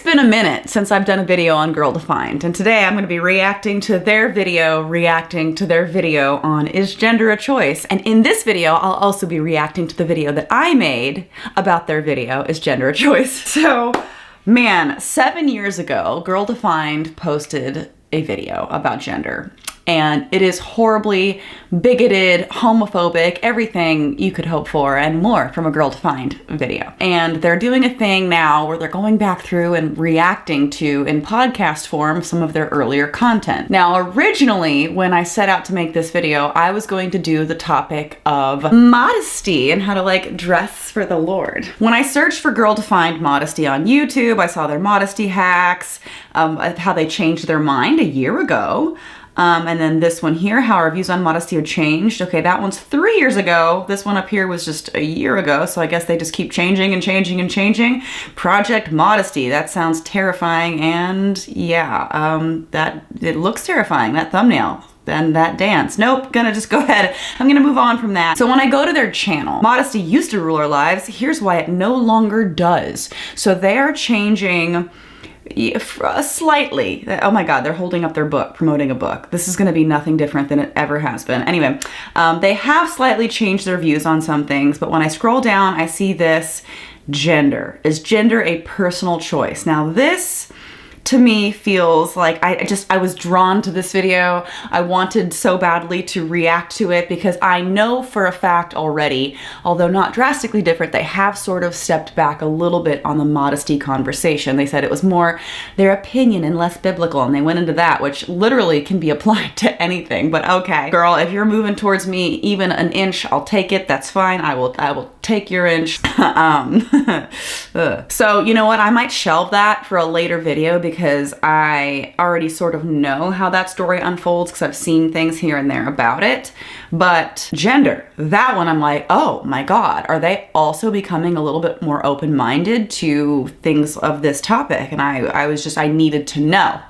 been a minute since I've done a video on Girl Defined, and today I'm going to be reacting to their video on Is Gender a Choice? And in this video, I'll also be reacting to the video that I made about their video, Is Gender a Choice? So, man, 7 years ago, Girl Defined posted a video about gender. And it is horribly bigoted, homophobic, everything you could hope for and more from a Girl Defined video. And they're doing a thing now where they're going back through and reacting to, in podcast form, some of their earlier content. Now, originally, when I set out to make this video, I was going to do the topic of modesty and how to like dress for the Lord. When I searched for Girl Defined modesty on YouTube, I saw their modesty hacks, how they changed their mind a year ago. And then this one here, how our views on modesty have changed. Okay, that one's 3 years ago. This one up here was just a year ago, so I guess they just keep changing and changing and changing. Project Modesty, that sounds terrifying, and yeah, it looks terrifying, that thumbnail. And that dance. Nope, gonna just go ahead. I'm gonna move on from that. So when I go to their channel, modesty used to rule our lives. Here's why it no longer does. So they are changing slightly. Oh my God, they're holding up their book, promoting a book. This is going to be nothing different than it ever has been. Anyway, they have slightly changed their views on some things, but when I scroll down, I see this gender. Is gender a personal choice? Now this, to me, feels like I was drawn to this video. I wanted so badly to react to it because I know for a fact already, although not drastically different, they have sort of stepped back a little bit on the modesty conversation. They said it was more their opinion and less biblical, and they went into that, which literally can be applied to anything. But okay, girl, if you're moving towards me even an inch, I'll take it. That's fine. I will take your inch. So you know what? I might shelve that for a later video because I already sort of know how that story unfolds because I've seen things here and there about it. But gender, that one I'm like, oh my God, are they also becoming a little bit more open-minded to things of this topic? And I needed to know.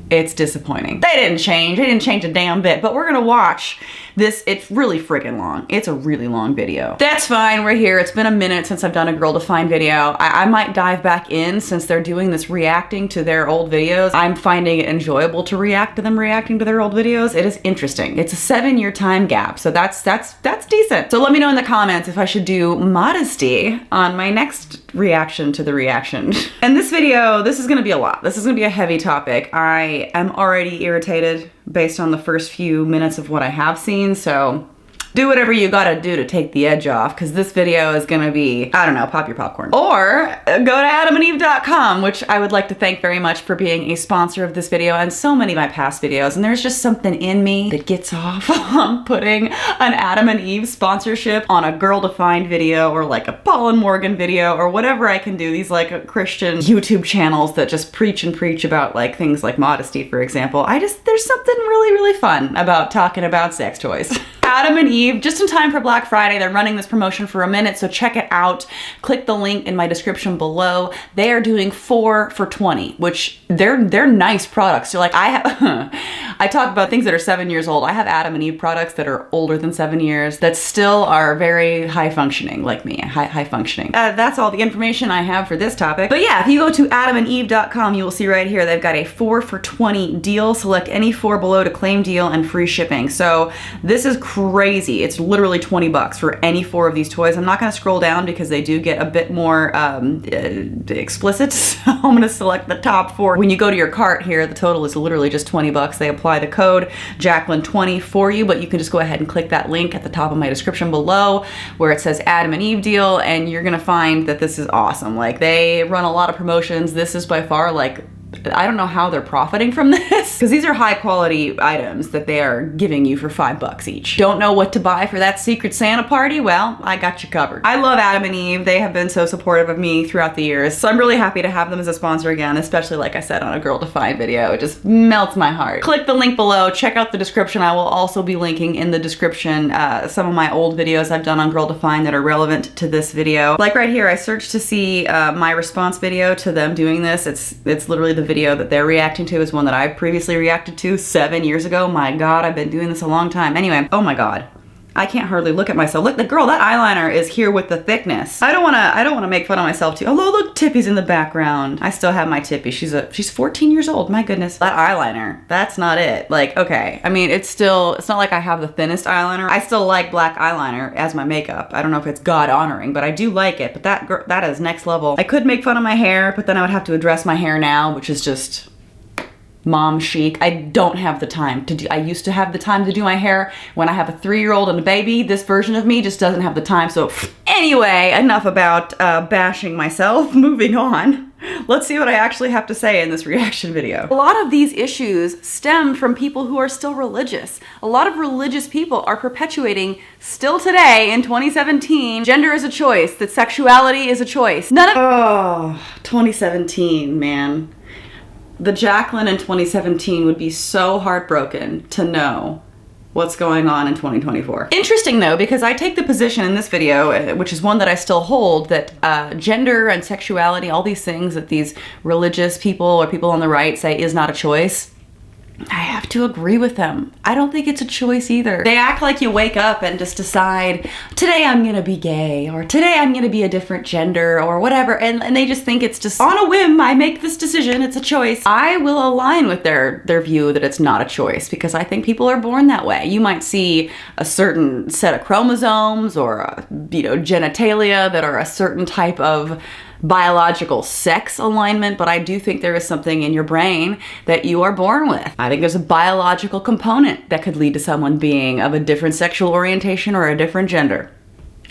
It's disappointing. They didn't change a damn bit, but we're gonna watch this. It's really freaking long. It's a really long video. That's fine, we're here. It's been a minute since I've done a Girl Defined video. I might dive back in since they're doing this reacting to their old videos. I'm finding it enjoyable to react to them reacting to their old videos. It is interesting. It's a 7-year time gap, so that's decent. So let me know in the comments if I should do modesty on my next reaction to the reaction. And this video, this is gonna be a lot. This is gonna be a heavy topic. I am already irritated based on the first few minutes of what I have seen, so do whatever you gotta do to take the edge off, because this video is gonna be, I don't know, pop your popcorn. Or go to adamandeve.com, which I would like to thank very much for being a sponsor of this video and so many of my past videos. And there's just something in me that gets off on putting an Adam and Eve sponsorship on a Girl Defined video or like a Paul and Morgan video or whatever I can do. These like Christian YouTube channels that just preach and preach about like things like modesty, for example. There's something really, really fun about talking about sex toys. Adam and Eve, just in time for Black Friday. They're running this promotion for a minute, so check it out. Click the link in my description below. They are doing 4 for $20, which they're nice products. So like I talk about things that are 7 years old. I have Adam and Eve products that are older than 7 years that still are very high functioning, like me, high functioning. That's all the information I have for this topic. But yeah, if you go to adamandeve.com, you will see right here, they've got a 4 for $20 deal. Select any 4 below to claim deal and free shipping. So this is crazy. It's literally $20 for any 4 of these toys. I'm not going to scroll down because they do get a bit more explicit. So I'm going to select the top 4. When you go to your cart here, the total is literally just $20. They apply the code Jacqueline20 for you, but you can just go ahead and click that link at the top of my description below where it says Adam and Eve deal, and you're going to find that this is awesome. Like, they run a lot of promotions. This is by far like, I don't know how they're profiting from this because these are high quality items that they are giving you for $5 each. Don't know what to buy for that Secret Santa party? Well, I got you covered. I love Adam and Eve. They have been so supportive of me throughout the years. So I'm really happy to have them as a sponsor again, especially like I said on a Girl Defined video. It just melts my heart. Click the link below, check out the description. I will also be linking in the description some of my old videos I've done on Girl Defined that are relevant to this video. Like right here, I searched to see my response video to them doing this. It's literally the video that they're reacting to is one that I previously reacted to 7 years ago. My God, I've been doing this a long time. Anyway, oh my God. I can't hardly look at myself. Look, the girl, that eyeliner is here with the thickness. I don't wanna make fun of myself too. Although look, Tippy's in the background. I still have my Tippy. She's 14 years old. My goodness. That eyeliner, that's not it. Like, okay. I mean, it's not like I have the thinnest eyeliner. I still like black eyeliner as my makeup. I don't know if it's God honoring, but I do like it. But that is next level. I could make fun of my hair, but then I would have to address my hair now, which is just mom chic. I don't have the time to do. I used to have the time to do my hair when I have a 3-year-old and a baby. This version of me just doesn't have the time. So anyway, enough about bashing myself. Moving on. Let's see what I actually have to say in this reaction video. A lot of these issues stem from people who are still religious. A lot of religious people are perpetuating, still today in 2017, gender is a choice, that sexuality is a choice. 2017, man. The Jacqueline in 2017 would be so heartbroken to know what's going on in 2024. Interesting though, because I take the position in this video, which is one that I still hold, that gender and sexuality, all these things that these religious people or people on the right say is not a choice. I have to agree with them. I don't think it's a choice either. They act like you wake up and just decide, today I'm gonna be gay, or today I'm gonna be a different gender, or whatever, and they just think it's just on a whim, I make this decision, it's a choice. I will align with their view that it's not a choice, because I think people are born that way. You might see a certain set of chromosomes or genitalia that are a certain type of biological sex alignment, but I do think there is something in your brain that you are born with. I think there's a biological component that could lead to someone being of a different sexual orientation or a different gender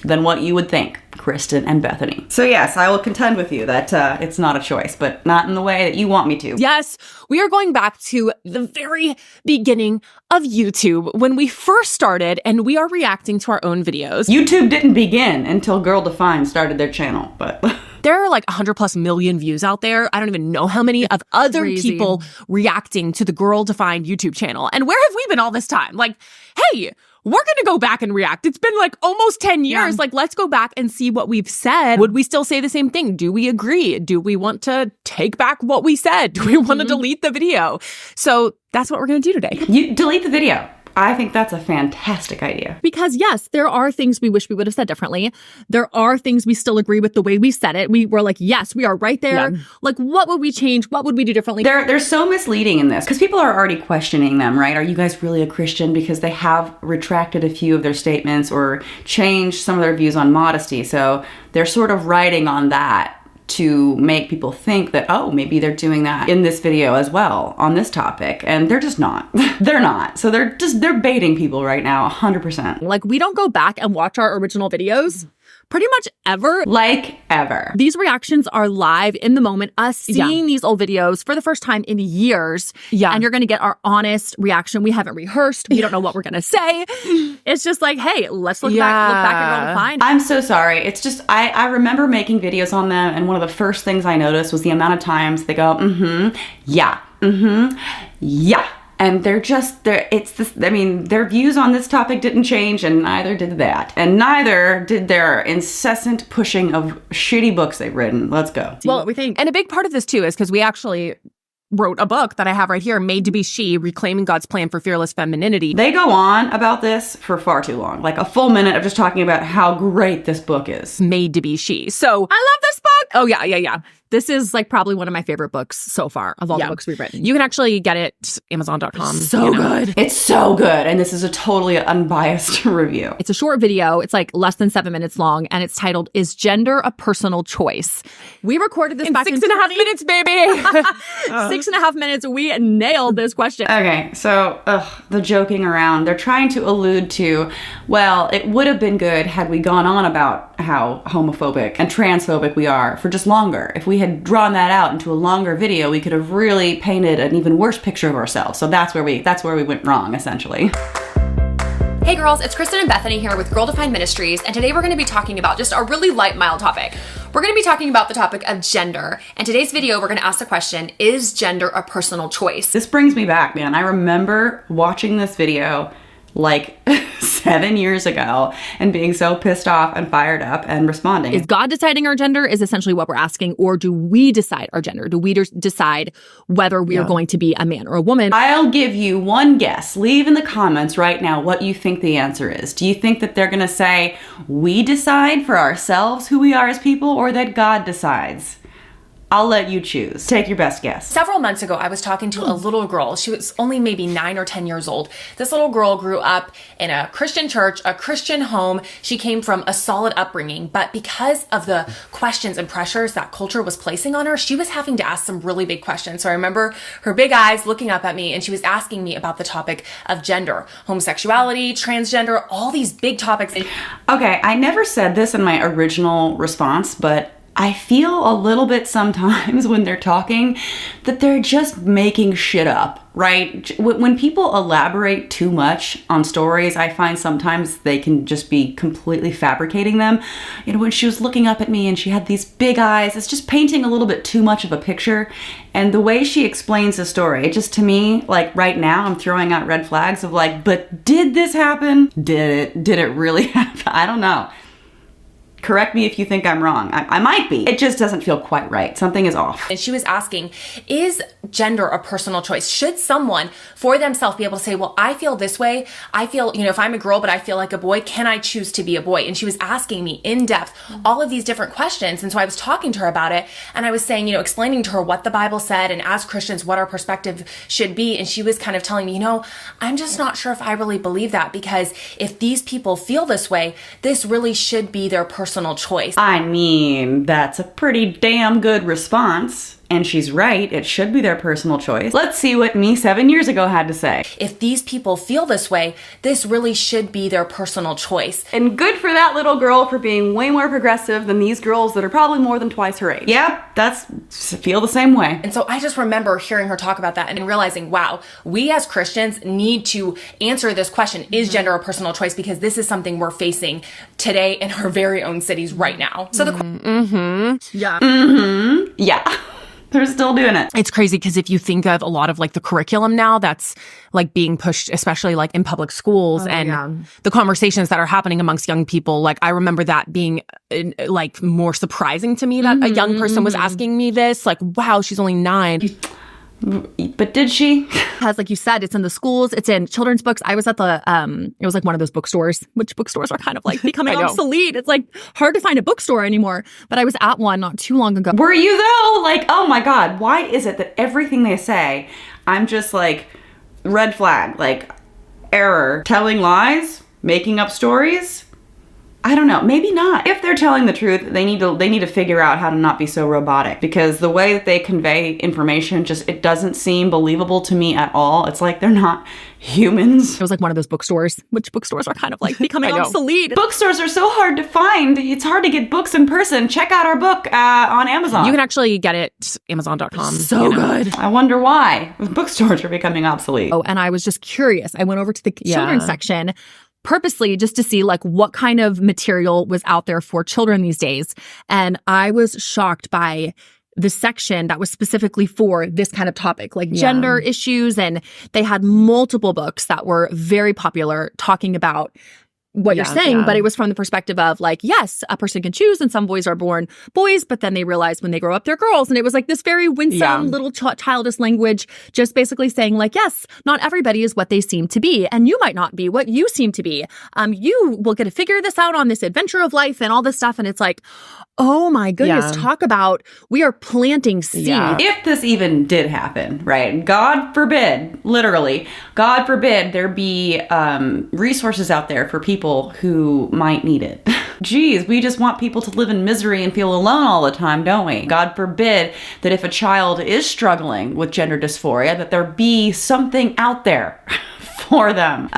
than what you would think, Kristen and Bethany. So yes, I will contend with you that it's not a choice, but not in the way that you want me to. Yes, we are going back to the very beginning of YouTube when we first started, and we are reacting to our own videos. YouTube didn't begin until Girl Defined started their channel, but there are like 100+ million views out there. I don't even know how many of other people reacting to the Girl Defined YouTube channel. And where have we been all this time? Like, hey, we're going to go back and react. It's been like almost 10 years. Yeah. Like, let's go back and see what we've said. Would we still say the same thing? Do we agree? Do we want to take back what we said? Do we want to delete the video? So that's what we're going to do today. You delete the video. I think that's a fantastic idea. Because yes, there are things we wish we would have said differently. There are things we still agree with the way we said it. We were like, yes, we are right there. Yeah. Like, what would we change? What would we do differently? They're so misleading in this because people are already questioning them, right? Are you guys really a Christian? Because they have retracted a few of their statements or changed some of their views on modesty. So they're sort of riding on that to make people think that, oh, maybe they're doing that in this video as well on this topic. And they're just not. They're not. So they're baiting people right now 100%. Like, we don't go back and watch our original videos pretty much ever. Like ever. These reactions are live in the moment, us seeing these old videos for the first time in years. Yeah. And you're going to get our honest reaction. We haven't rehearsed. We don't know what we're going to say. It's just like, hey, let's look back at Girl Defined. I'm so sorry. It's just, I remember making videos on them, and one of the first things I noticed was the amount of times they go, yeah, yeah. And their views on this topic didn't change, and neither did that. And neither did their incessant pushing of shitty books they've written. Let's go. Well, we think. And a big part of this too is because we actually wrote a book that I have right here, Made to be She, Reclaiming God's Plan for Fearless Femininity. They go on about this for far too long. Like a full minute of just talking about how great this book is. Made to be She. So I love this book. Oh yeah. This is like probably one of my favorite books so far of all the books we've written. You can actually get it Amazon.com. So good. It's so good. And this is a totally unbiased review. It's a short video. It's like less than 7 minutes long. And it's titled, Is Gender a Personal Choice? We recorded this back in 6.5 minutes, baby. 6.5 minutes. We nailed this question. Okay. So the joking around. They're trying to allude to, well, it would have been good had we gone on about how homophobic and transphobic we are for just longer. If we had drawn that out into a longer video, we could have really painted an even worse picture of ourselves. So that's where we went wrong, essentially. Hey girls, it's Kristen and Bethany here with Girl Defined Ministries, and today we're going to be talking about just a really light, mild topic. We're going to be talking about the topic of gender, and today's video we're going to ask the question, is gender a personal choice? This brings me back, man. I remember watching this video like 7 years ago and being so pissed off and fired up and responding. Is God deciding our gender is essentially what we're asking, or do we decide our gender? Do we decide whether we are going to be a man or a woman? I'll give you one guess. Leave in the comments right now what you think the answer is. Do you think that they're going to say we decide for ourselves who we are as people, or that God decides? I'll let you choose. Take your best guess. Several months ago, I was talking to a little girl. She was only maybe 9 or 10 years old. This little girl grew up in a Christian church, a Christian home. She came from a solid upbringing, but because of the questions and pressures that culture was placing on her, she was having to ask some really big questions. So I remember her big eyes looking up at me, and she was asking me about the topic of gender, homosexuality, transgender, all these big topics. Okay, I never said this in my original response, but I feel a little bit sometimes when they're talking that they're just making shit up, right? When people elaborate too much on stories, I find sometimes they can just be completely fabricating them. You know, when she was looking up at me and she had these big eyes, it's just painting a little bit too much of a picture. And the way she explains the story, it just, to me, like right now, I'm throwing out red flags of like, but did this happen? Did it really happen? I don't know. Correct me if you think I'm wrong. I might be. It just doesn't feel quite right. Something is off. And she was asking, is gender a personal choice? Should someone for themselves be able to say, well, I feel this way. I feel, you know, if I'm a girl, but I feel like a boy, can I choose to be a boy? And she was asking me in depth all of these different questions. And so I was talking to her about it. And I was saying, you know, explaining to her what the Bible said and as Christians, what our perspective should be. And she was kind of telling me, you know, I'm just not sure if I really believe that, because if these people feel this way, this really should be their personal choice. I mean, that's a pretty damn good response. And she's right, it should be their personal choice. Let's see what me 7 years ago had to say. If these people feel this way, this really should be their personal choice. And good for that little girl for being way more progressive than these girls that are probably more than twice her age. Yeah, feel the same way. And so I just remember hearing her talk about that and realizing, wow, we as Christians need to answer this question, is gender a personal choice? Because this is something we're facing today in our very own cities right now. So Yeah. They're still doing it. It's crazy because if you think of a lot of like the curriculum now that's like being pushed, especially like in public schools the conversations that are happening amongst young people, like I remember that being like more surprising to me that a young person was asking me this, like, wow, she's only 9. But did she? Because like you said, it's in the schools, it's in children's books. I was at the, it was like one of those bookstores, which bookstores are kind of like becoming obsolete. It's like hard to find a bookstore anymore. But I was at one not too long ago. Were you though? Like, oh my God, why is it that everything they say, I'm just like, red flag, like error, telling lies, making up stories? I don't know, maybe not. If they're telling the truth, they need to figure out how to not be so robotic, because the way that they convey information it doesn't seem believable to me at all. It's like they're not humans. It was like one of those bookstores, which bookstores are kind of like becoming obsolete. Bookstores are so hard to find. It's hard to get books in person. Check out our book on Amazon. You can actually get it Amazon.com. So good. I wonder why bookstores are becoming obsolete. Oh, and I was just curious. I went over to the children's section purposely just to see like what kind of material was out there for children these days. And I was shocked by the section that was specifically for this kind of topic, like gender issues. And they had multiple books that were very popular talking about what you're saying, but it was from the perspective of like, yes, a person can choose and some boys are born boys, but then they realize when they grow up, they're girls. And it was like this very winsome little childish language, just basically saying like, yes, not everybody is what they seem to be. And you might not be what you seem to be. You will get to figure this out on this adventure of life and all this stuff. And it's like, oh my goodness, talk about, we are planting seeds. If this even did happen, right? God forbid, literally, God forbid there be resources out there for people who might need it. Geez, we just want people to live in misery and feel alone all the time, don't we? God forbid that if a child is struggling with gender dysphoria, that there be something out there for them.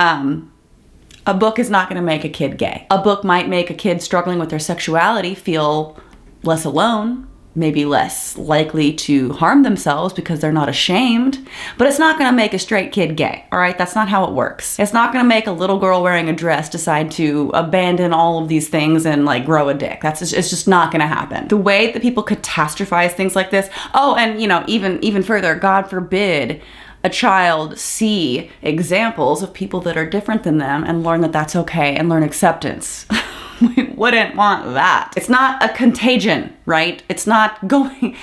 A book is not going to make a kid gay. A book might make a kid struggling with their sexuality feel less alone, maybe less likely to harm themselves because they're not ashamed, but it's not going to make a straight kid gay, all right? That's not how it works. It's not going to make a little girl wearing a dress decide to abandon all of these things and like grow a dick. It's just not going to happen. The way that people catastrophize things like this, oh, and you know, even further, God forbid, a child see examples of people that are different than them and learn that that's okay and learn acceptance. We wouldn't want that. It's not a contagion, right? It's not going...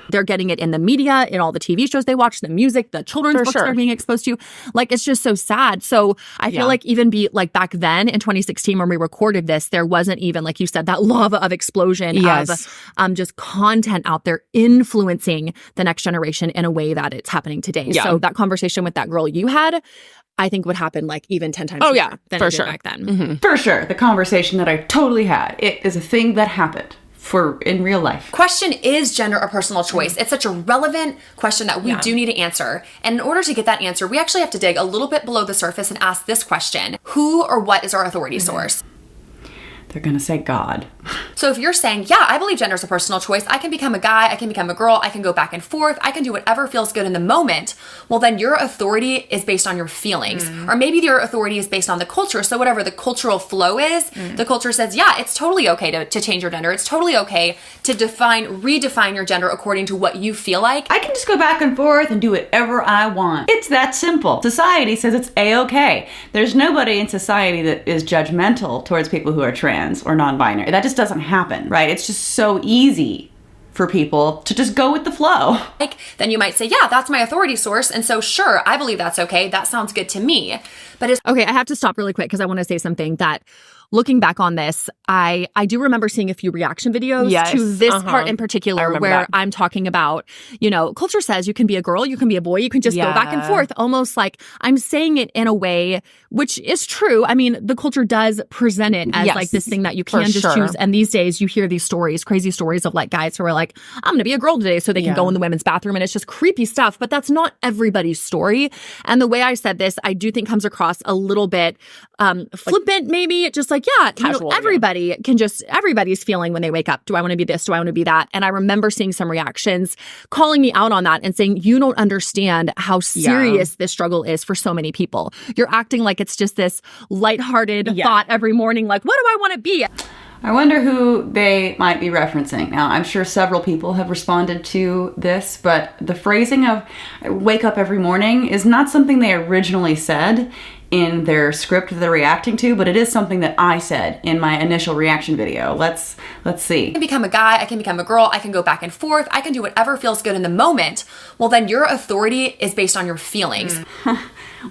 They're getting it in the media, in all the TV shows they watch, the music, the children's books they're being exposed to. Like, it's just so sad. So I feel like even like back then in 2016 when we recorded this, there wasn't even, like you said, that lava of explosion of just content out there influencing the next generation in a way that it's happening today. So that conversation with that girl you had, I think would happen like even 10 times more than it did back then. For sure. The conversation that I totally had, it is a thing that happened. In real life. Question, is gender a personal choice? It's such a relevant question that we do need to answer. And in order to get that answer, we actually have to dig a little bit below the surface and ask this question. Who or what is our authority source? They're going to say God. So if you're saying, yeah, I believe gender is a personal choice, I can become a guy, I can become a girl, I can go back and forth, I can do whatever feels good in the moment, well, then your authority is based on your feelings. Or maybe your authority is based on the culture. So whatever the cultural flow is, the culture says, yeah, it's totally okay to change your gender. It's totally okay to redefine your gender according to what you feel like. I can just go back and forth and do whatever I want. It's that simple. Society says it's A-okay. There's nobody in society that is judgmental towards people who are trans or non-binary. That just doesn't happen, right? It's just so easy for people to just go with the flow. Then you might say, yeah, that's my authority source. And so sure, I believe that's okay. That sounds good to me. But it's okay, I have to stop really quick because I want to say something that looking back on this, I do remember seeing a few reaction videos to this part in particular where I'm talking about, culture says you can be a girl, you can be a boy, you can just go back and forth, almost like I'm saying it in a way which is true. I mean, the culture does present it as like this thing that you can just choose. And these days you hear these stories, crazy stories of like guys who are like, I'm going to be a girl today so they can go in the women's bathroom, and it's just creepy stuff. But that's not everybody's story. And the way I said this, I do think comes across a little bit flippant, maybe, just like, casual, everybody can just, everybody's feeling when they wake up, do I want to be this? Do I want to be that? And I remember seeing some reactions calling me out on that and saying, you don't understand how serious this struggle is for so many people. You're acting like it's just this lighthearted thought every morning, like, what do I want to be? I wonder who they might be referencing. Now, I'm sure several people have responded to this, but the phrasing of wake up every morning is not something they originally said in their script that they're reacting to, but it is something that I said in my initial reaction video. Let's see. I can become a guy, I can become a girl, I can go back and forth, I can do whatever feels good in the moment. Well, then your authority is based on your feelings.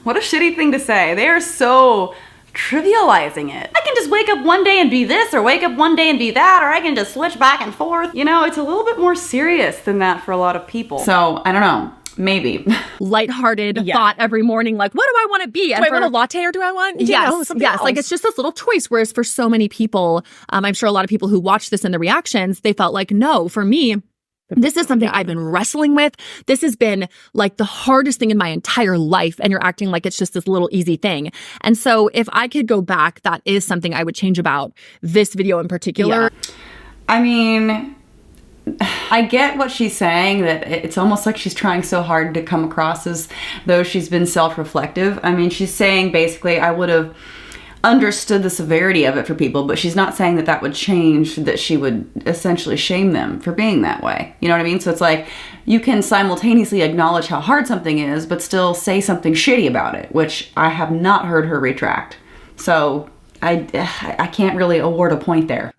What a shitty thing to say. They are so trivializing it. I can just wake up one day and be this, or wake up one day and be that, or I can just switch back and forth. It's a little bit more serious than that for a lot of people. So, I don't know. Maybe. Lighthearted thought every morning, like, what do I want to be? Do I want a latte or do I want, something else? Like, it's just this little choice. Whereas for so many people, I'm sure a lot of people who watched this in the reactions, they felt like, no, for me, this is something I've been wrestling with. This has been like the hardest thing in my entire life. And you're acting like it's just this little easy thing. And so if I could go back, that is something I would change about this video in particular. I mean, I get what she's saying, that it's almost like she's trying so hard to come across as though she's been self-reflective. I mean, she's saying basically, I would have understood the severity of it for people, but she's not saying that that would change, that she would essentially shame them for being that way. You know what I mean? So it's like, you can simultaneously acknowledge how hard something is, but still say something shitty about it, which I have not heard her retract. So I can't really award a point there.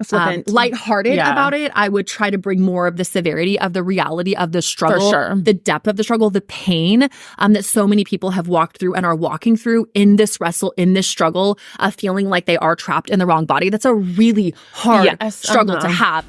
Lighthearted about it, I would try to bring more of the severity of the reality of the struggle, the depth of the struggle, the pain that so many people have walked through and are walking through in this wrestle, in this struggle of feeling like they are trapped in the wrong body. That's a really hard struggle to have.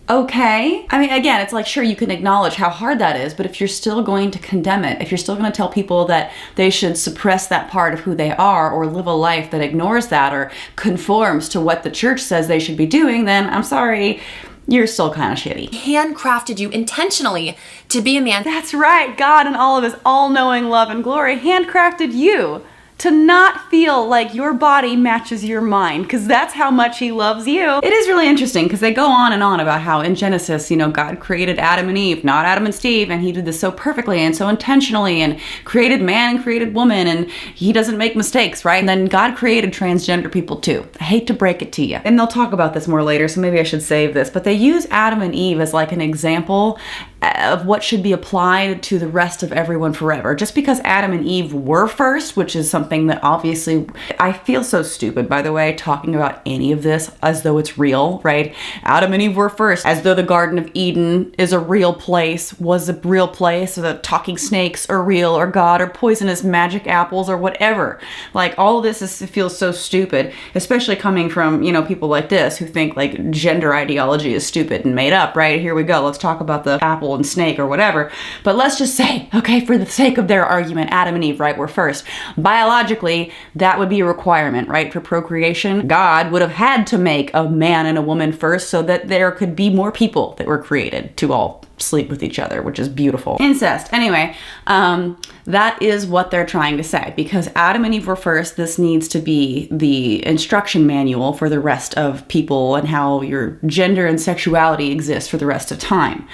Okay. I mean, again, it's like, sure, you can acknowledge how hard that is, but if you're still going to condemn it, if you're still going to tell people that they should suppress that part of who they are or live a life that ignores that or conforms to what the church says they should be doing, then I'm sorry, you're still kind of shitty. Handcrafted you intentionally to be a man. That's right. God in all of his all-knowing love and glory handcrafted you to not feel like your body matches your mind, because that's how much he loves you. It is really interesting because they go on and on about how in Genesis, God created Adam and Eve, not Adam and Steve, and he did this so perfectly and so intentionally, and created man and created woman, and he doesn't make mistakes, right? And then God created transgender people too. I hate to break it to you. And they'll talk about this more later, so maybe I should save this, but they use Adam and Eve as like an example of what should be applied to the rest of everyone forever. Just because Adam and Eve were first, which is something that obviously, I feel so stupid, by the way, talking about any of this as though it's real, right? Adam and Eve were first, as though the Garden of Eden is a real place, was a real place, or the talking snakes are real, or God, or poisonous magic apples, or whatever. Like, all of this feels so stupid, especially coming from, you know, people like this who think like gender ideology is stupid and made up, right? Here we go. Let's talk about the apple and snake or whatever. But let's just say, okay, for the sake of their argument, Adam and Eve, right, were first. Biologically, that would be a requirement, right? For procreation, God would have had to make a man and a woman first so that there could be more people that were created to all sleep with each other, which is beautiful. Incest. Anyway, that is what they're trying to say. Because Adam and Eve were first, this needs to be the instruction manual for the rest of people and how your gender and sexuality exist for the rest of time.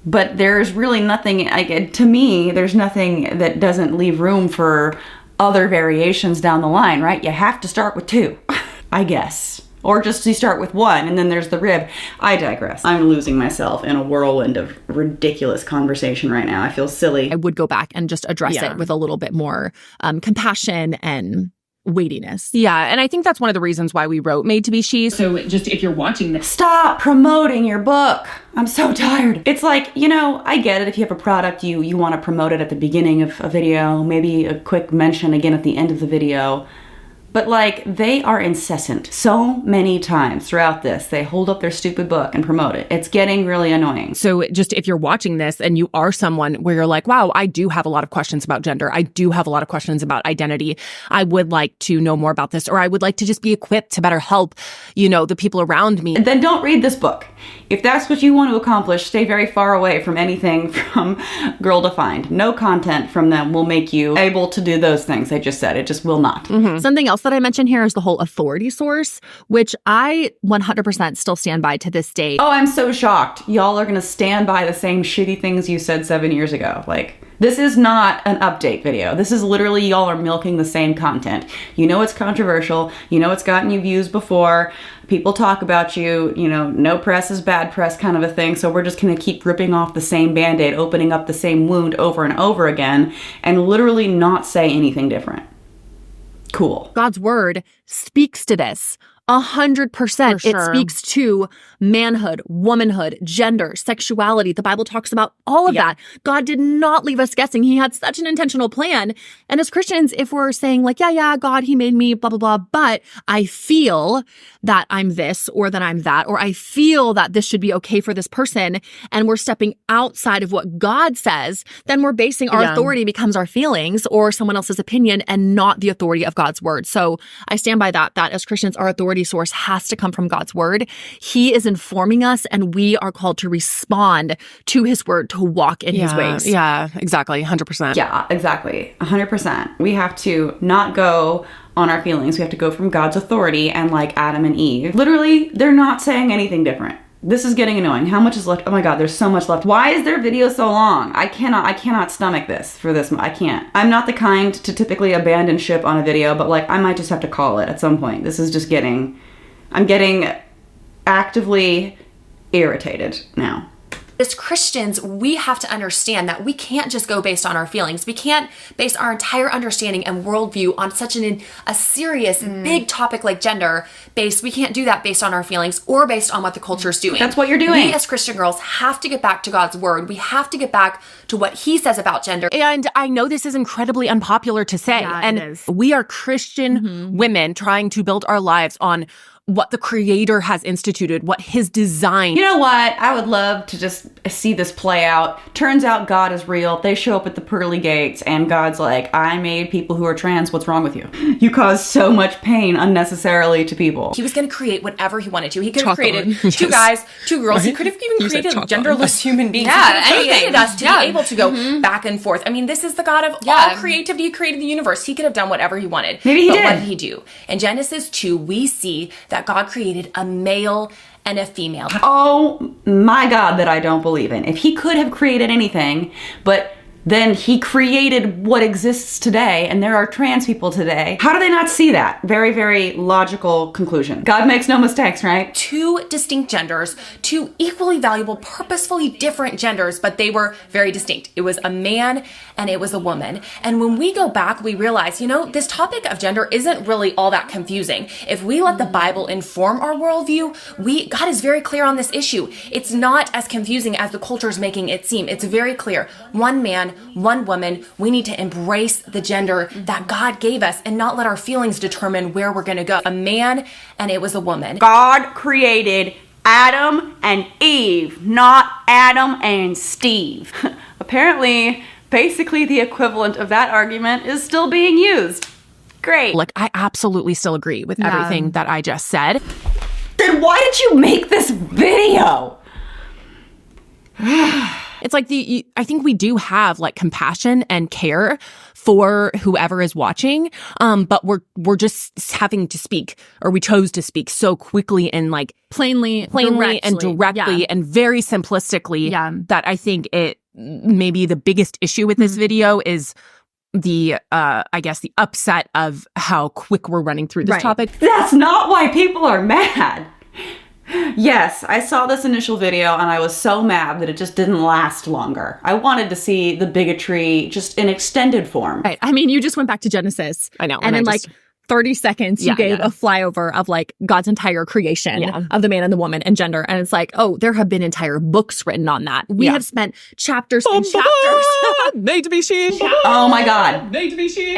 But there's really nothing, like, to me, there's nothing that doesn't leave room for other variations down the line, right? You have to start with two, I guess. Or just you start with one, and then there's the rib. I digress. I'm losing myself in a whirlwind of ridiculous conversation right now. I feel silly. I would go back and just address it with a little bit more compassion and weightiness. Yeah, and I think that's one of the reasons why we wrote Made to Be She. So just if you're watching this, stop promoting your book. I'm so tired. It's like, you know, I get it. If you have a product, you want to promote it at the beginning of a video, maybe a quick mention again at the end of the video. But like, they are incessant so many times throughout this. They hold up their stupid book and promote it. It's getting really annoying. So just if you're watching this and you are someone where you're like, wow, I do have a lot of questions about gender. I do have a lot of questions about identity. I would like to know more about this, or I would like to just be equipped to better help, you know, the people around me. Then don't read this book. If that's what you want to accomplish, stay very far away from anything from Girl Defined. No content from them will make you able to do those things I just said. It just will not. Mm-hmm. Something else that I mentioned here is the whole authority source, which I 100% still stand by to this day. Oh, I'm so shocked. Y'all are going to stand by the same shitty things you said 7 years ago. Like, this is not an update video. This is literally y'all are milking the same content. You know it's controversial. You know it's gotten you views before. People talk about you, you know, no press is bad press kind of a thing. So we're just going to keep ripping off the same Band-Aid, opening up the same wound over and over again, and literally not say anything different. Cool. God's word speaks to this. 100%. It speaks to manhood, womanhood, gender, sexuality. The Bible talks about all of that. God did not leave us guessing. He had such an intentional plan. And as Christians, if we're saying like, yeah, God, he made me, blah, blah, blah, but I feel that I'm this or that I'm that, or I feel that this should be okay for this person, and we're stepping outside of what God says, then we're basing our authority becomes our feelings or someone else's opinion and not the authority of God's word. So I stand by that as Christians, our authority source has to come from God's word. He is informing us, and we are called to respond to his word, to walk in his ways. Yeah, exactly. 100%. Yeah, exactly. 100%. We have to not go on our feelings. We have to go from God's authority, and like Adam and Eve, literally, they're not saying anything different. This is getting annoying. How much is left? Oh my God, there's so much left. Why is their video so long? I cannot stomach this for this. I can't. I'm not the kind to typically abandon ship on a video, but like, I might just have to call it at some point. This is just I'm getting actively irritated now. As Christians, we have to understand that we can't just go based on our feelings. We can't base our entire understanding and worldview on such a serious, big topic like gender based. We can't do that based on our feelings or based on what the culture is doing. That's what you're doing. We as Christian girls have to get back to God's word. We have to get back to what he says about gender. And I know this is incredibly unpopular to say. Yeah, and we are Christian women trying to build our lives on what the Creator has instituted, what his design. You know what? I would love to just see this play out. Turns out God is real. They show up at the pearly gates and God's like, I made people who are trans. What's wrong with you? You caused so much pain unnecessarily to people. He was going to create whatever he wanted to. He could have created two guys, two girls. He could have even created genderless human beings. Yeah, he created us to be able to go back and forth. I mean, this is the God of all creativity. He created the universe. He could have done whatever he wanted. Maybe he did. What did he do? In Genesis 2, we see that God created a male and a female. Oh my God, that I don't believe in. If he could have created anything, but then he created what exists today, and there are trans people today. How do they not see that? Very, very logical conclusion. God makes no mistakes, right? Two distinct genders, two equally valuable, purposefully different genders, but they were very distinct. It was a man and it was a woman. And when we go back, we realize, this topic of gender isn't really all that confusing. If we let the Bible inform our worldview, God is very clear on this issue. It's not as confusing as the culture is making it seem. It's very clear. One man, one woman. We need to embrace the gender that God gave us and not let our feelings determine where we're going to go. A man and it was a woman. God created Adam and Eve, not Adam and Steve. Apparently, basically the equivalent of that argument is still being used. Great. Like, I absolutely still agree with everything that I just said. Then why did you make this video? It's like I think we do have like compassion and care for whoever is watching, but we're just having to speak, or we chose to speak so quickly and like plainly and directly and very simplistically that I think it maybe the biggest issue with this video is the I guess the upset of how quick we're running through this topic. That's not why people are mad. Yes, I saw this initial video and I was so mad that it just didn't last longer. I wanted to see the bigotry just in extended form. Right. I mean, you just went back to Genesis. I know. And in like 30 seconds, you gave a flyover of like God's entire creation of the man and the woman and gender. And it's like, oh, there have been entire books written on that. We have spent chapters and chapters. Made to be she. Oh my God. Made to be she.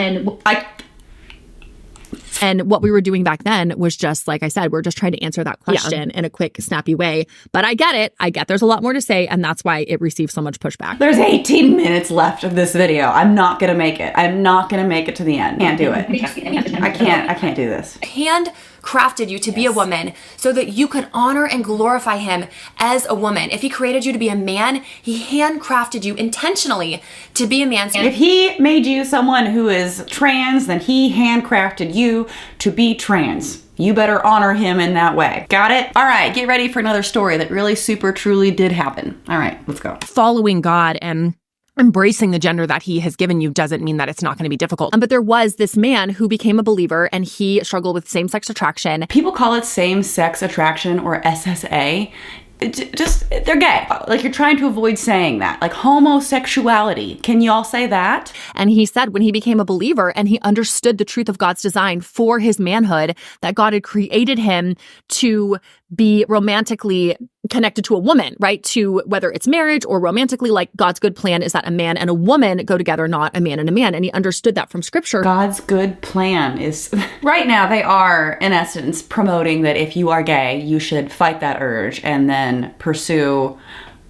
And what we were doing back then was just, like I said, we're just trying to answer that question in a quick, snappy way. But I get it. I get there's a lot more to say, and that's why it received so much pushback. There's 18 minutes left of this video. I'm not going to make it. I'm not going to make it to the end. Can't do it. I can't do this. Handcrafted you to be a woman so that you could honor and glorify him as a woman. If he created you to be a man, he handcrafted you intentionally to be a man. If he made you someone who is trans, then he handcrafted you to be trans. You better honor him in that way. Got it? All right, get ready for another story that really super truly did happen. All right, let's go. Following God and embracing the gender that he has given you doesn't mean that it's not going to be difficult. But there was this man who became a believer and he struggled with same-sex attraction. People call it same-sex attraction or SSA. They're gay. Like, you're trying to avoid saying that. Like, homosexuality. Can you all say that? And he said when he became a believer and he understood the truth of God's design for his manhood, that God had created him to be romantically connected to a woman, right? To whether it's marriage or romantically, like God's good plan is that a man and a woman go together, not a man and a man. And he understood that from scripture. God's good plan is, right now they are in essence promoting that if you are gay, you should fight that urge and then pursue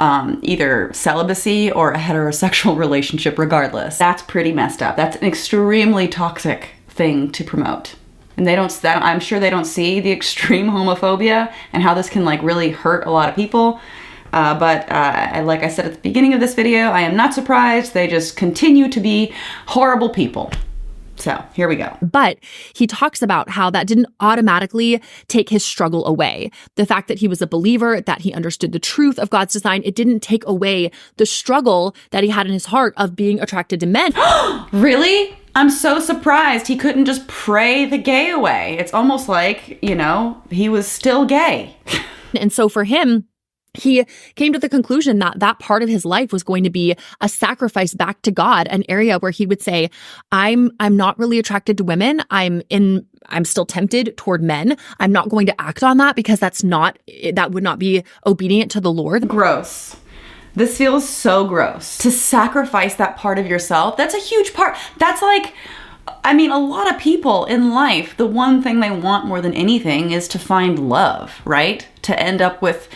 either celibacy or a heterosexual relationship regardless. That's pretty messed up. That's an extremely toxic thing to promote. And I'm sure they don't see the extreme homophobia and how this can like really hurt a lot of people. But like I said at the beginning of this video, I am not surprised. They just continue to be horrible people. So here we go. But he talks about how that didn't automatically take his struggle away. The fact that he was a believer, that he understood the truth of God's design, it didn't take away the struggle that he had in his heart of being attracted to men. Really? I'm so surprised he couldn't just pray the gay away. It's almost like, he was still gay. And so for him, he came to the conclusion that that part of his life was going to be a sacrifice back to God, an area where he would say, I'm not really attracted to women. I'm still tempted toward men. I'm not going to act on that because that would not be obedient to the Lord. Gross. This feels so gross. To sacrifice that part of yourself, that's a huge part. That's like, a lot of people in life, the one thing they want more than anything is to find love, right? To end up with,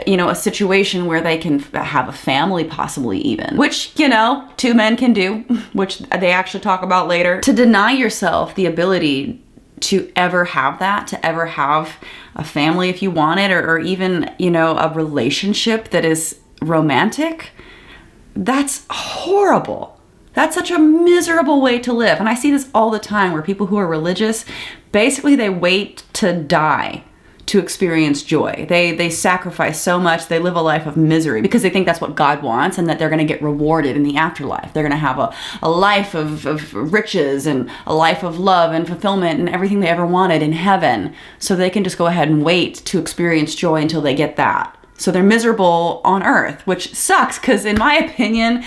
a situation where they can have a family possibly even, which, two men can do, which they actually talk about later. To deny yourself the ability to ever have that, to ever have a family if you want it, or even, a relationship that is romantic, that's horrible. That's such a miserable way to live. And I see this all the time where people who are religious, basically they wait to die to experience joy. They sacrifice so much. They live a life of misery because they think that's what God wants and that they're going to get rewarded in the afterlife. They're going to have a life of riches and a life of love and fulfillment and everything they ever wanted in heaven. So they can just go ahead and wait to experience joy until they get that. So they're miserable on earth, which sucks because in my opinion,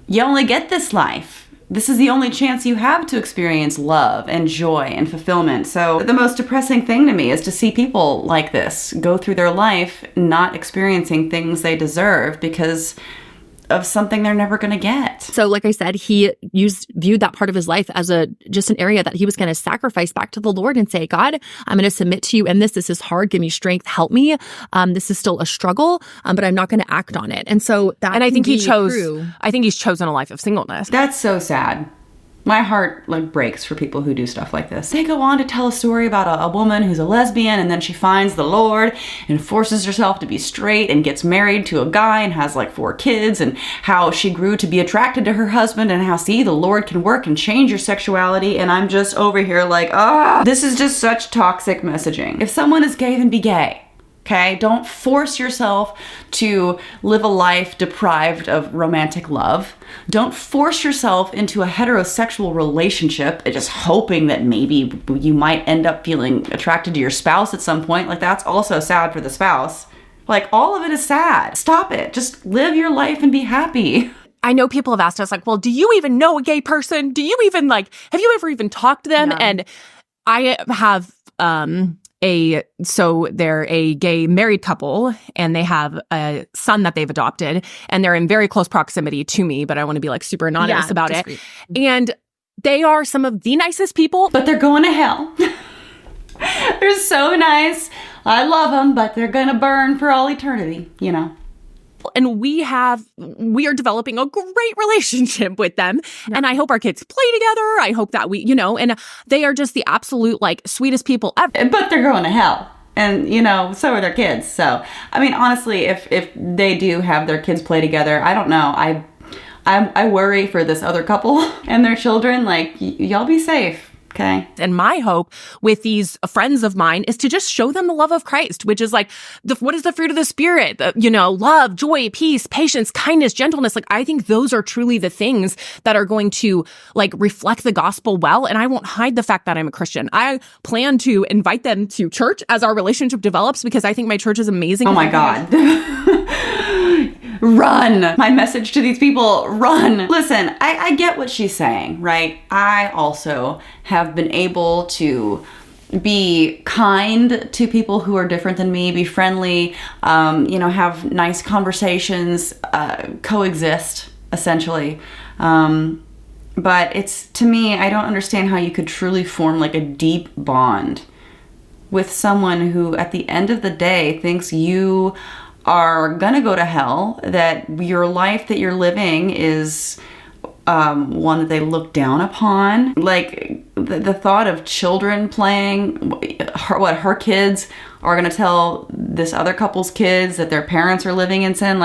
you only get this life. This is the only chance you have to experience love and joy and fulfillment. So the most depressing thing to me is to see people like this go through their life not experiencing things they deserve because of something they're never going to get. So like I said, he viewed that part of his life as just an area that he was going to sacrifice back to the Lord and say, God, I'm going to submit to you in this. This is hard. Give me strength. Help me. This is still a struggle, but I'm not going to act on it. And so that, and I think he's chosen a life of singleness. That's so sad. My heart breaks for people who do stuff like this. They go on to tell a story about a woman who's a lesbian and then she finds the Lord and forces herself to be straight and gets married to a guy and has 4 kids, and how she grew to be attracted to her husband and how, see, the Lord can work and change your sexuality. And I'm just over here this is just such toxic messaging. If someone is gay, then be gay. Okay, don't force yourself to live a life deprived of romantic love. Don't force yourself into a heterosexual relationship just hoping that maybe you might end up feeling attracted to your spouse at some point. That's also sad for the spouse. All of it is sad. Stop it. Just live your life and be happy. I know people have asked us well, do you even know a gay person? Do you even have you ever even talked to them? No. And I have, so they're a gay married couple and they have a son that they've adopted and they're in very close proximity to me, but I want to be super anonymous about it. And they are some of the nicest people. But they're going to hell. They're so nice. I love them, but they're going to burn for all eternity, And we are developing a great relationship with them. Yeah. And I hope our kids play together. I hope that we, and they are just the absolute sweetest people ever. But they're going to hell. And, so are their kids. So, honestly, if they do have their kids play together, I don't know. I worry for this other couple and their children. Y'all be safe. Okay. And my hope with these friends of mine is to just show them the love of Christ, which is what is the fruit of the Spirit? Love, joy, peace, patience, kindness, gentleness. I think those are truly the things that are going to reflect the gospel well. And I won't hide the fact that I'm a Christian. I plan to invite them to church as our relationship develops because I think my church is amazing. Oh my God. Run. My message to these people, run. Listen, I get what she's saying, right? I also have been able to be kind to people who are different than me, be friendly, have nice conversations, coexist, essentially. But to me, I don't understand how you could truly form a deep bond with someone who at the end of the day thinks you are gonna go to hell, that your life that you're living is one that they look down upon. The thought of children playing, her kids are going to tell this other couple's kids that their parents are living in sin.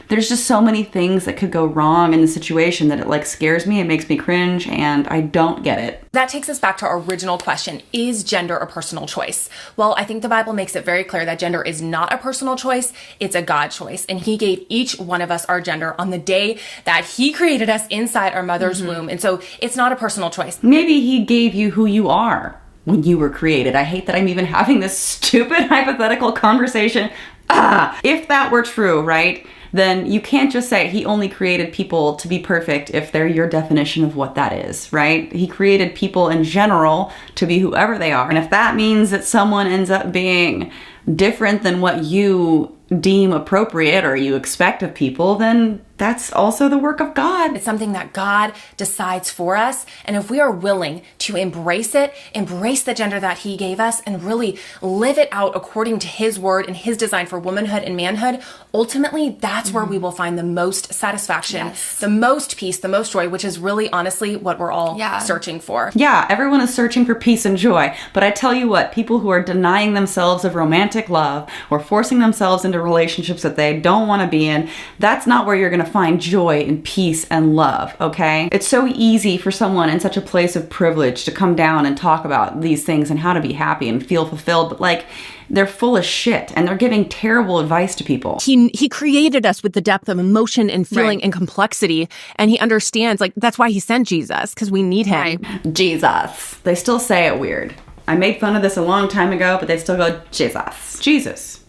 There's just so many things that could go wrong in the situation that it scares me. It makes me cringe and I don't get it. That takes us back to our original question. Is gender a personal choice? Well, I think the Bible makes it very clear that gender is not a personal choice. It's a God choice. And he gave each one of us our gender on the day that he created us inside our mother's womb. And so it's not a personal choice. Maybe he gave you who you are when you were created. I hate that I'm even having this stupid hypothetical conversation. If that were true, right? Then you can't just say he only created people to be perfect if they're your definition of what that is, right? He created people in general to be whoever they are. And if that means that someone ends up being different than what you deem appropriate or you expect of people, then that's also the work of God. It's something that God decides for us. And if we are willing to embrace it, embrace the gender that he gave us and really live it out according to his word and his design for womanhood and manhood, ultimately that's where we will find the most satisfaction, the most peace, the most joy, which is really honestly what we're all searching for. Yeah, everyone is searching for peace and joy. But I tell you what, people who are denying themselves of romantic love or forcing themselves into relationships that they don't want to be in, that's not where you're going to find joy and peace and love, okay? It's so easy for someone in such a place of privilege to come down and talk about these things and how to be happy and feel fulfilled, but like, they're full of shit and they're giving terrible advice to people. He created us with the depth of emotion and feeling and complexity, and he understands, like, that's why he sent Jesus, because we need him. Jesus. They still say it weird. I made fun of this a long time ago, but they still go, Jesus. Jesus.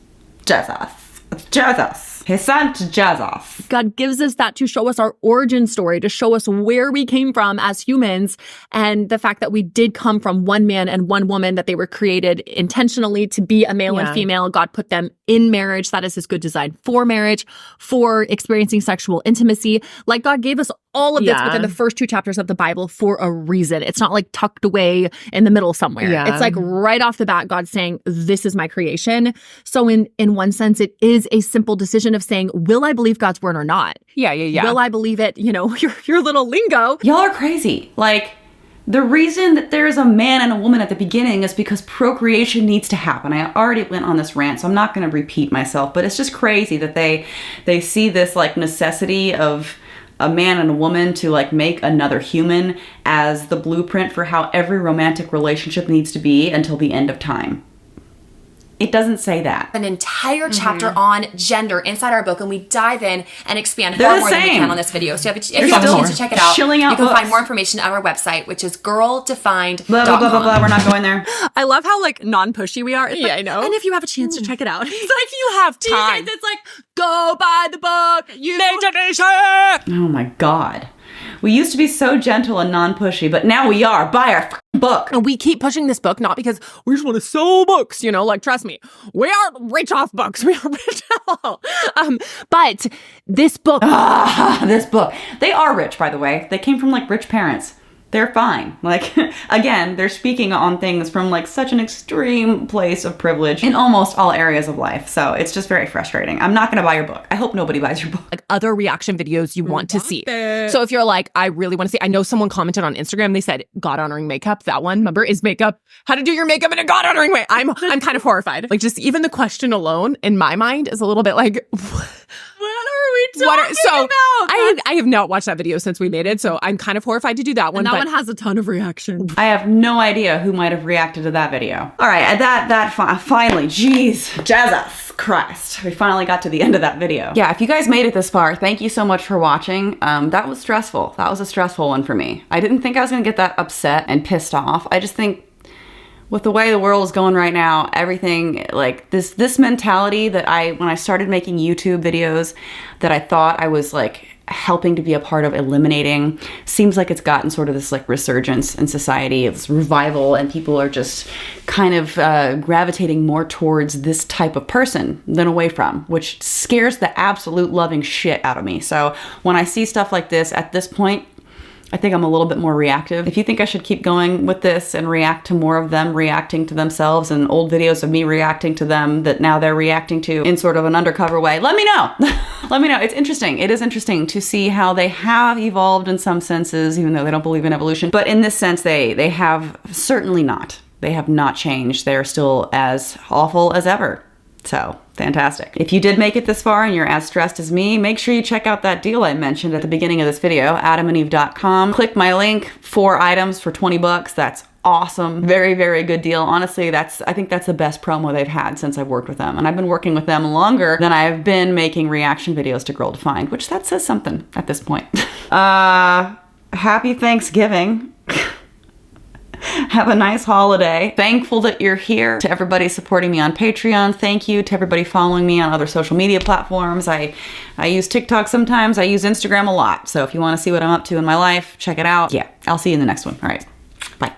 Jesus. It's Jesus. He sent Jesus. God gives us that to show us our origin story, to show us where we came from as humans, and the fact that we did come from one man and one woman, that they were created intentionally to be a male and female. God put them in marriage. That is his good design for marriage, for experiencing sexual intimacy. Like, God gave us all of this within the first 2 chapters of the Bible for a reason. It's not like tucked away in the middle somewhere. It's like right off the bat, God's saying, this is my creation. So in one sense, it is a simple decision of saying, will I believe God's word or not? Will I believe it? You know, your little lingo. Y'all are crazy. Like, the reason that there's a man and a woman at the beginning is because procreation needs to happen. I already went on this rant, so I'm not going to repeat myself, but it's just crazy that they see this like necessity of a man and a woman to like make another human as the blueprint for how every romantic relationship needs to be until the end of time. It doesn't say that. An entire chapter on gender inside our book, and we dive in and expand far more than we can on this video. So if you have a chance to check it out, you can find more information at our website, which is girldefined.com. Blah, blah, blah, blah, blah. We're not going there. I love how like non-pushy we are. I know. And if you have a chance to check it out, it's like you have time. It's like, go buy the book. You made it. Oh my God. We used to be so gentle and non-pushy, but now we are. Buy our book. And we keep pushing this book, not because we just want to sell books, you know, like, trust me, we aren't rich off books. We are rich at all. But this book. This book. They are rich, by the way. They came from like rich parents. They're fine. Like, again, they're speaking on things from like such an extreme place of privilege in almost all areas of life. So it's just very frustrating. I'm not going to buy your book. I hope nobody buys your book. Like other reaction videos you want to see. So if you're like, I really want to see, I know someone commented on Instagram, they said God honoring makeup. That one, remember, is makeup, how to do your makeup in a God honoring way. I'm kind of horrified. Like, just even the question alone in my mind is a little bit like, What are we talking about? I have not watched that video since we made it, so I'm kind of horrified to do that one. And that one has a ton of reactions. I have no idea who might have reacted to that video. All right, finally, jeez, Jesus Christ, we finally got to the end of that video. Yeah, if you guys made it this far, thank you so much for watching. That was stressful. That was a stressful one for me. I didn't think I was gonna get that upset and pissed off. I just think, with the way the world is going right now, everything like this mentality that when I started making YouTube videos that I thought I was like helping to be a part of eliminating, seems like it's gotten sort of this like resurgence in society, this revival, and people are just kind of gravitating more towards this type of person than away from, which scares the absolute loving shit out of me. So when I see stuff like this at this point, I think I'm a little bit more reactive. If you think I should keep going with this and react to more of them reacting to themselves and old videos of me reacting to them that now they're reacting to in sort of an undercover way, let me know. Let me know. It's interesting. It is interesting to see how they have evolved in some senses, even though they don't believe in evolution. But in this sense, they have certainly not. They have not changed. They're still as awful as ever. So, fantastic. If you did make it this far and you're as stressed as me, make sure you check out that deal I mentioned at the beginning of this video, adamandeve.com. Click my link, 4 items for 20 bucks. That's awesome. Very, very good deal. Honestly, I think that's the best promo they've had since I've worked with them. And I've been working with them longer than I've been making reaction videos to Girl Defined, which that says something at this point. Happy Thanksgiving. Have a nice holiday. Thankful that you're here. To everybody supporting me on Patreon, thank you. To everybody following me on other social media platforms. I use TikTok sometimes. I use Instagram a lot. So if you want to see what I'm up to in my life, check it out. Yeah, I'll see you in the next one. All right, bye.